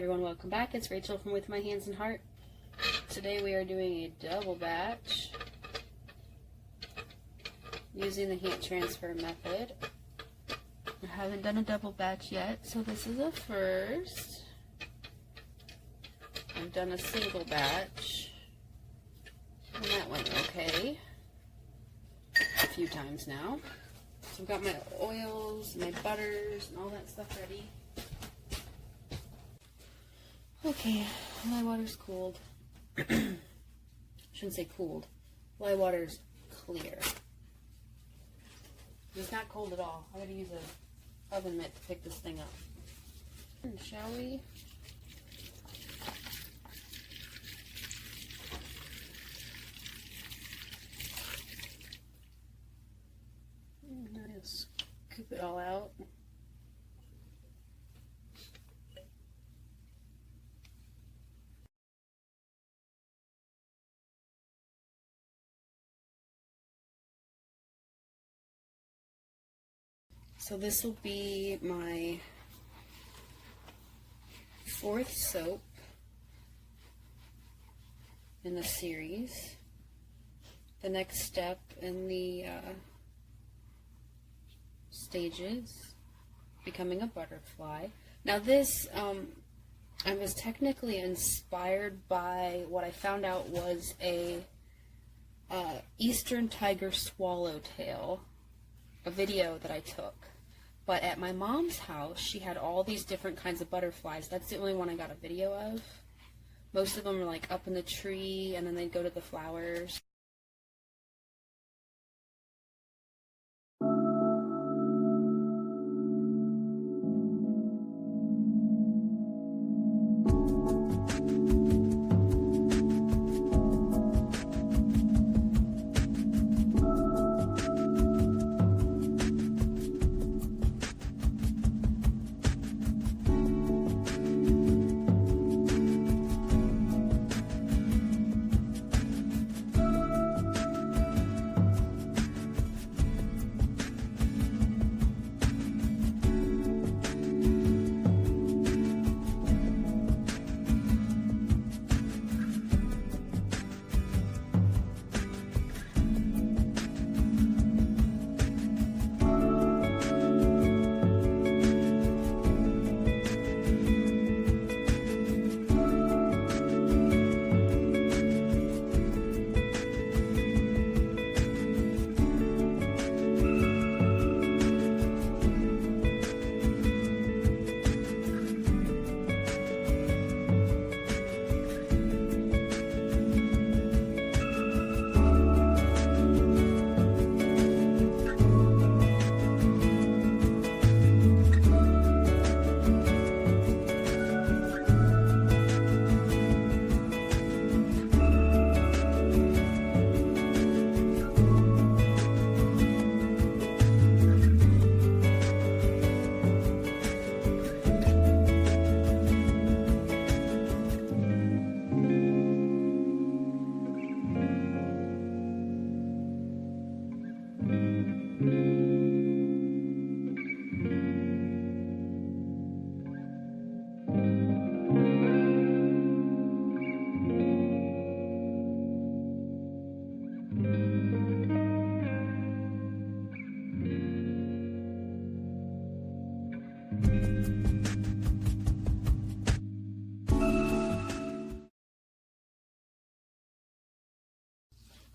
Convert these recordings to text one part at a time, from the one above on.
everyone, welcome back. It's Rachel from With My Hands and Heart. Today we are doing a double batch using the heat transfer method. I haven't done a double batch yet, so this is a first. I've done a single batch, and that went okay a few times now. So I've got my oils, my butters, and all that stuff ready. Okay, my water's cooled. Shouldn't say cooled. My water's clear. It's not cold at all. I gotta use an oven mitt to pick this thing up. Shall we? Just scoop it all out. So this will be my fourth soap in the series. The next step in the stages, becoming a butterfly. Now this, I was technically inspired by what I found out was a Eastern tiger swallowtail, a video that I took. But at my mom's house, she had all these different kinds of butterflies. That's the only one I got a video of. Most of them are like up in the tree, and then they'd go to the flowers.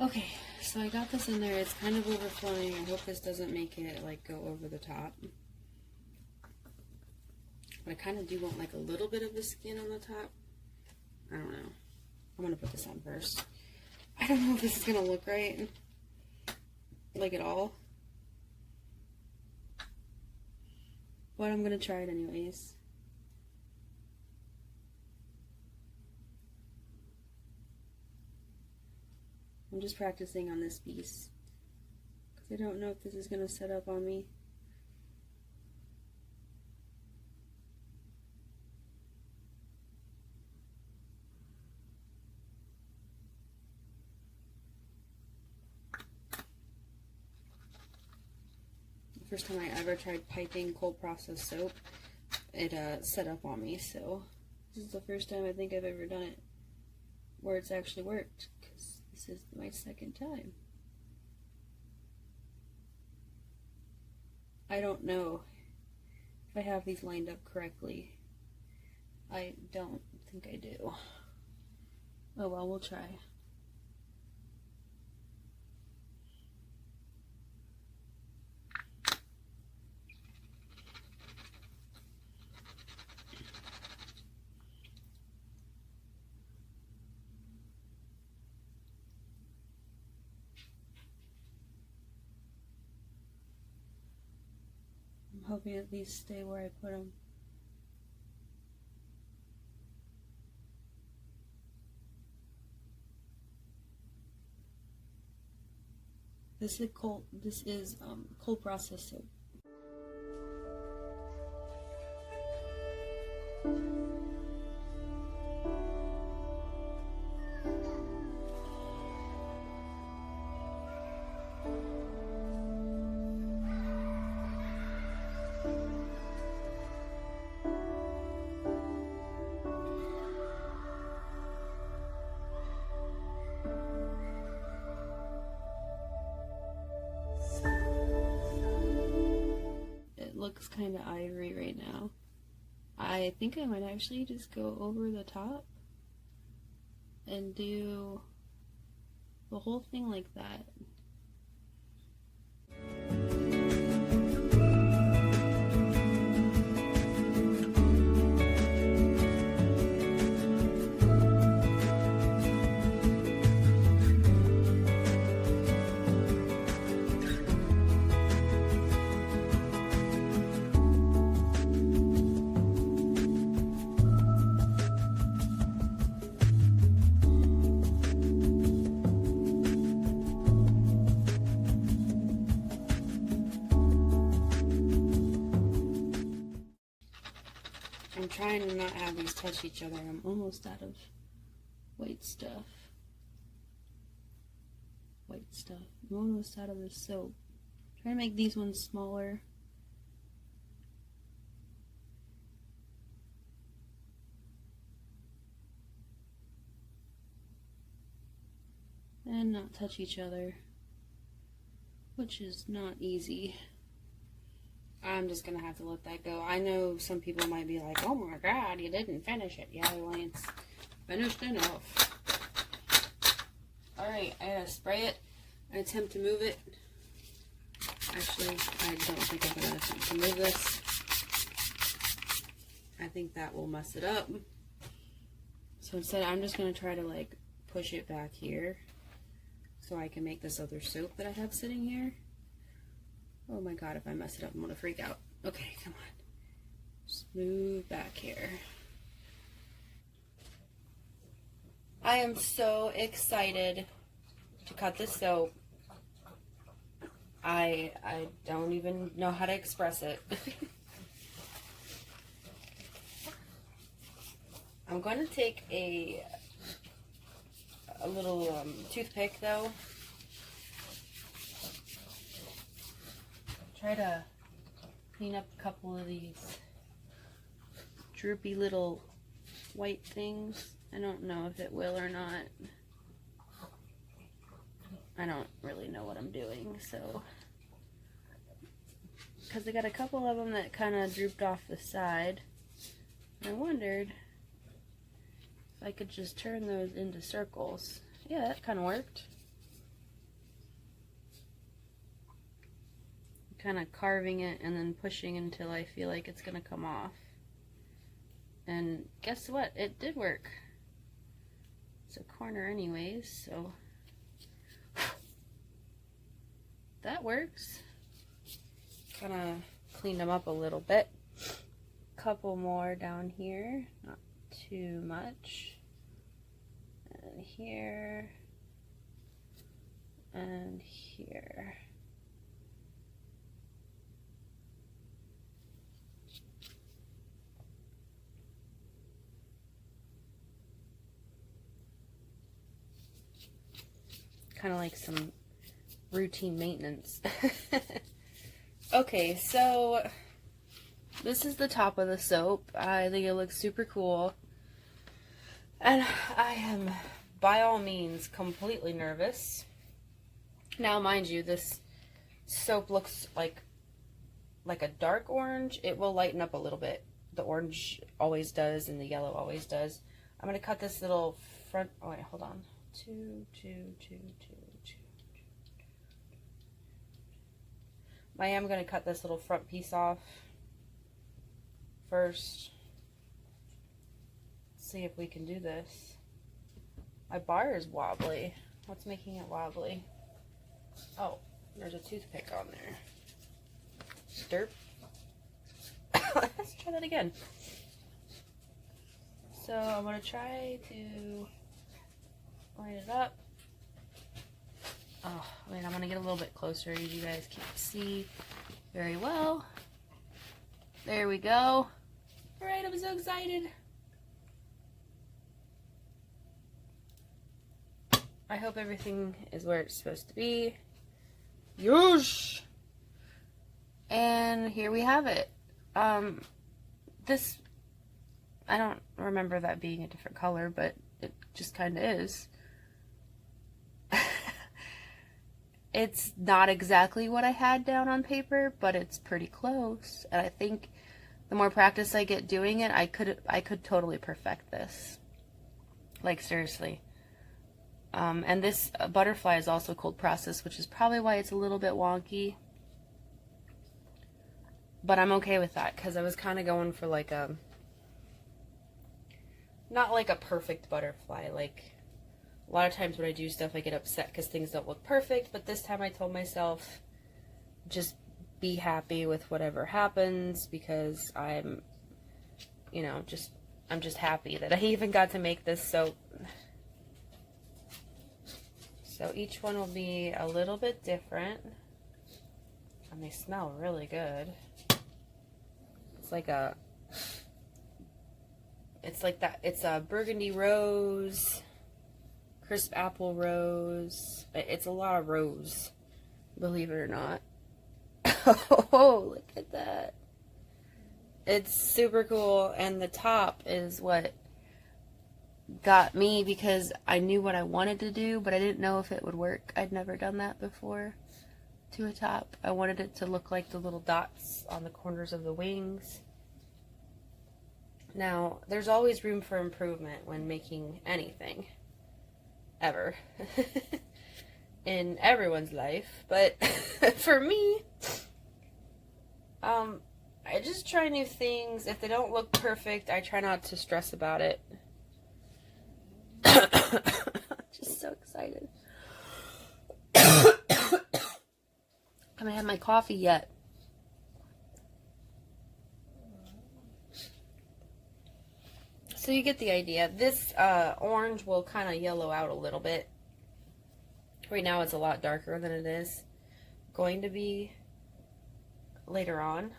Okay, so I got this in there. It's kind of overflowing. I hope this doesn't make it like go over the top. But I kind of do want like a little bit of the skin on the top. I don't know. I'm gonna put this on first. I don't know if this is gonna look right, like at all. But I'm gonna try it anyways. I'm just practicing on this piece because I don't know if this is going to set up on me. The first time I ever tried piping cold process soap, it set up on me, so This is the first time I think I've ever done it where it's actually worked, because this is my second time. I don't know if I have these lined up correctly. I don't think I do. Oh well, we'll try. I'm hoping at least stay where I put them. This is cold process soap. Looks kind of ivory right now. I think I might actually just go over the top and do the whole thing like that. I'm trying to not have these touch each other. I'm almost out of white stuff. I'm almost out of the soap. I'm trying to make these ones smaller. And not touch each other, which is not easy. I'm just gonna have to let that go. I know some people might be like, oh my god, you didn't finish it. Yeah, well, it's finished enough. Alright, I gotta spray it. I attempt to move it. Actually, I don't think I'm gonna attempt to move this. I think that will mess it up. So instead, I'm just gonna try to like push it back here so I can make this other soap that I have sitting here. Oh my god, if I mess it up, I'm gonna freak out. Okay, come on. Just move back here. I am so excited to cut this soap. I don't even know how to express it. I'm going to take a little toothpick though. Try to clean up a couple of these droopy little white things. I don't know if it will or not. I don't really know what I'm doing, so. Because I got a couple of them that kind of drooped off the side. I wondered if I could just turn those into circles. Yeah, that kind of worked. Kind of carving it and then pushing until I feel like it's gonna come off. And guess what? It did work. It's a corner anyways, so that works. Kind of cleaned them up a little bit. Couple more down here, not too much. And here and here. Kind of like some routine maintenance. Okay, so this is the top of the soap. I think it looks super cool. And I am, by all means, completely nervous. Now, mind you, this soap looks like a dark orange. It will lighten up a little bit. The orange always does, and the yellow always does. I'm going to cut this little front, oh wait, hold on. I am going to cut this little front piece off first. Let's see if we can do this. My bar is wobbly. What's making it wobbly? Oh, there's a toothpick on there. Derp. Let's try that again. So I'm going to try to line it up. Oh, wait, I'm going to get a little bit closer. You guys can't see very well. There we go. Alright, I'm so excited. I hope everything is where it's supposed to be. Yosh! And here we have it. This, I don't remember that being a different color, but it just kind of is. It's not exactly what I had down on paper, but it's pretty close. And I think the more practice I get doing it, I could totally perfect this. Like, seriously. And this butterfly is also cold processed, which is probably why it's a little bit wonky. But I'm okay with that, because I was kind of going for like a, not like a perfect butterfly. Like, a lot of times when I do stuff, I get upset because things don't look perfect. But this time I told myself, just be happy with whatever happens, because I'm, you know, I'm just happy that I even got to make this soap. So each one will be a little bit different. And they smell really good. It's like a, it's a burgundy rose, crisp apple rose. It's a lot of rose, believe it or not. Oh, look at that. It's super cool. And the top is what got me, because I knew what I wanted to do, but I didn't know if it would work. I'd never done that before to a top. I wanted it to look like the little dots on the corners of the wings. Now, there's always room for improvement when making anything, ever, in everyone's life, but for me, I just try new things. If they don't look perfect, I try not to stress about it. Just so excited. I haven't had my coffee yet. So you get the idea. This orange will kind of yellow out a little bit. Right now it's a lot darker than it is going to be later on.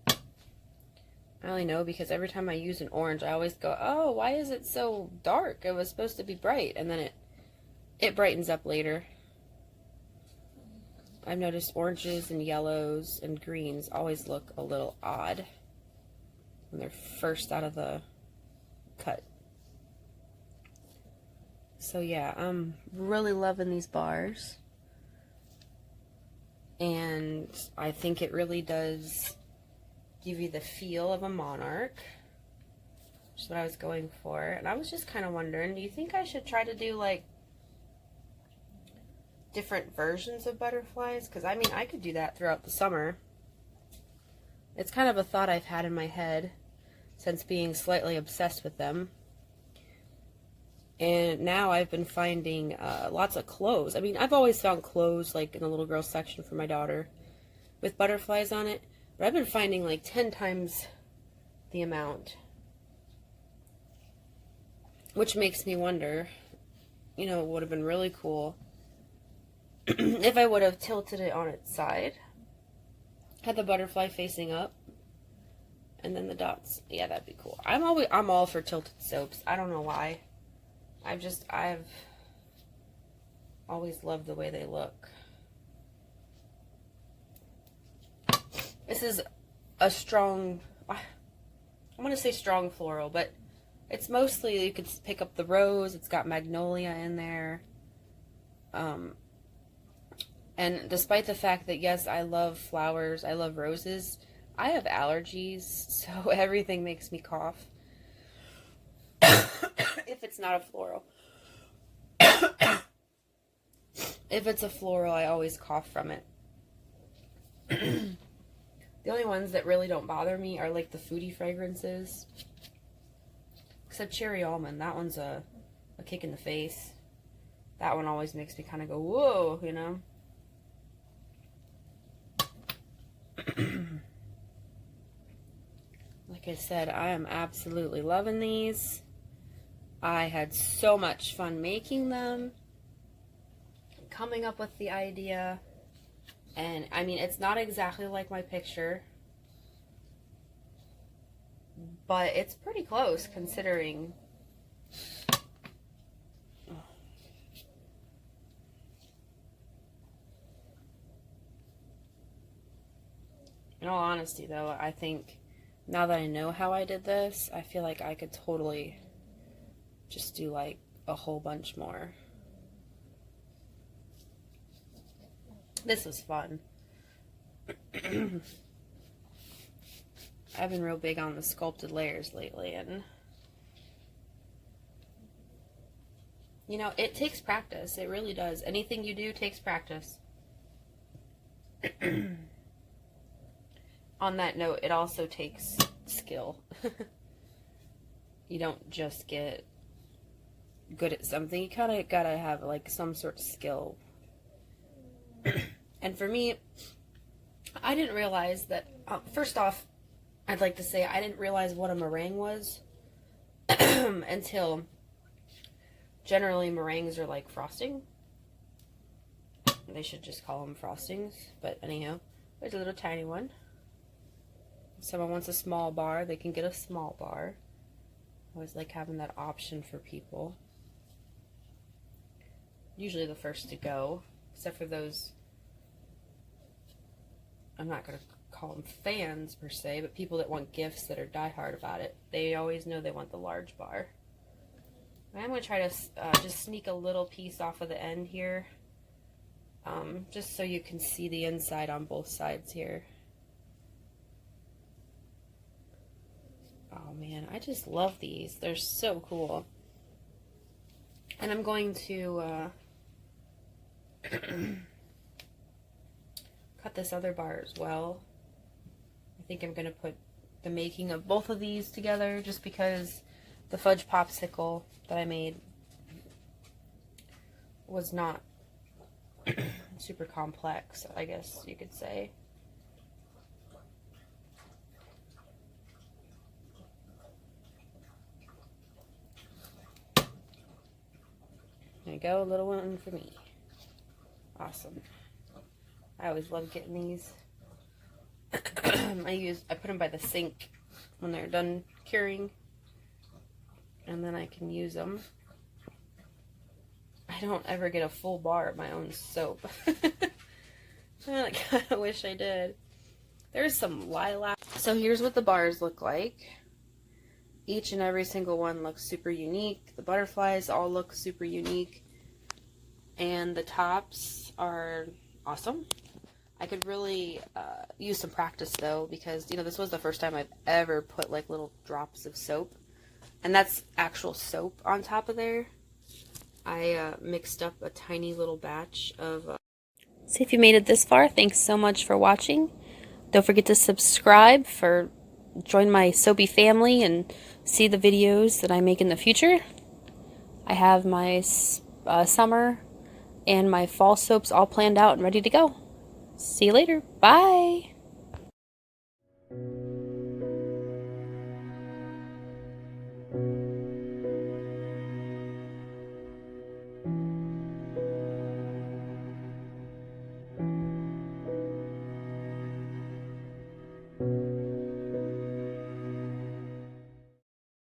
I only know because every time I use an orange, I always go, oh, why is it so dark? It was supposed to be bright. And then it brightens up later. I've noticed oranges and yellows and greens always look a little odd when they're first out of the cut. So yeah, I'm really loving these bars. And I think it really does give you the feel of a monarch, which is what I was going for. And I was just kind of wondering, do you think I should try to do like different versions of butterflies? Because I mean, I could do that throughout the summer. It's kind of a thought I've had in my head since being slightly obsessed with them. And now I've been finding lots of clothes. I mean, I've always found clothes like in the little girl section for my daughter with butterflies on it. But I've been finding like 10 times the amount. Which makes me wonder, you know, it would have been really cool if I would have tilted it on its side. Had the butterfly facing up. And then the dots. Yeah, that'd be cool. I'm all for tilted soaps. I don't know why. I've always loved the way they look. This is a strong, I'm going to say strong floral, but It's mostly, you could pick up the rose, it's got magnolia in there. And despite the fact that, yes, I love flowers, I love roses, I have allergies, so everything makes me cough. If it's not a floral. If it's a floral, I always cough from it. The only ones that really don't bother me are like the foodie fragrances. Except cherry almond, that one's a kick in the face. That one always makes me kind of go, whoa, you know? Like I said, I am absolutely loving these. I had so much fun making them, coming up with the idea. And I mean, it's not exactly like my picture, but it's pretty close considering. In all honesty, though, I think now that I know how I did this, I feel like I could totally just do like a whole bunch more. This was fun. I've been real big on the sculpted layers lately, and you know, it takes practice. It really does. Anything you do takes practice. On that note, it also takes skill. You don't just get good at something. You kind of gotta have like some sort of skill. And for me, I didn't realize that, first off, I'd like to say I didn't realize what a meringue was until generally meringues are like frosting. They should just call them frostings, but anyhow, there's a little tiny one. If someone wants a small bar, they can get a small bar. I always like having that option for people. Usually the first to go, except for those, I'm not going to call them fans per se, but people that want gifts that are diehard about it. They always know they want the large bar. I'm going to try to just sneak a little piece off of the end here, just so you can see the inside on both sides here. Oh man, I just love these. They're so cool. And I'm going to cut this other bar as well. I think I'm going to put the making of both of these together just because the fudge popsicle that I made was not super complex, I guess you could say. There you go, a little one for me. Awesome. I always love getting these. I put them by the sink when they're done curing, and then I can use them. I don't ever get a full bar of my own soap. I kind of wish I did. There's some lilac. So here's what the bars look like. Each and every single one looks super unique. The butterflies all look super unique. And the tops are awesome. I could really use some practice though, because you know, this was the first time I've ever put like little drops of soap. And that's actual soap on top of there. I mixed up a tiny little batch of... So if you made it this far, thanks so much for watching. Don't forget to subscribe for join my soapy family and see the videos that I make in the future. I have my summer and my fall soaps all planned out and ready to go. See you later. Bye.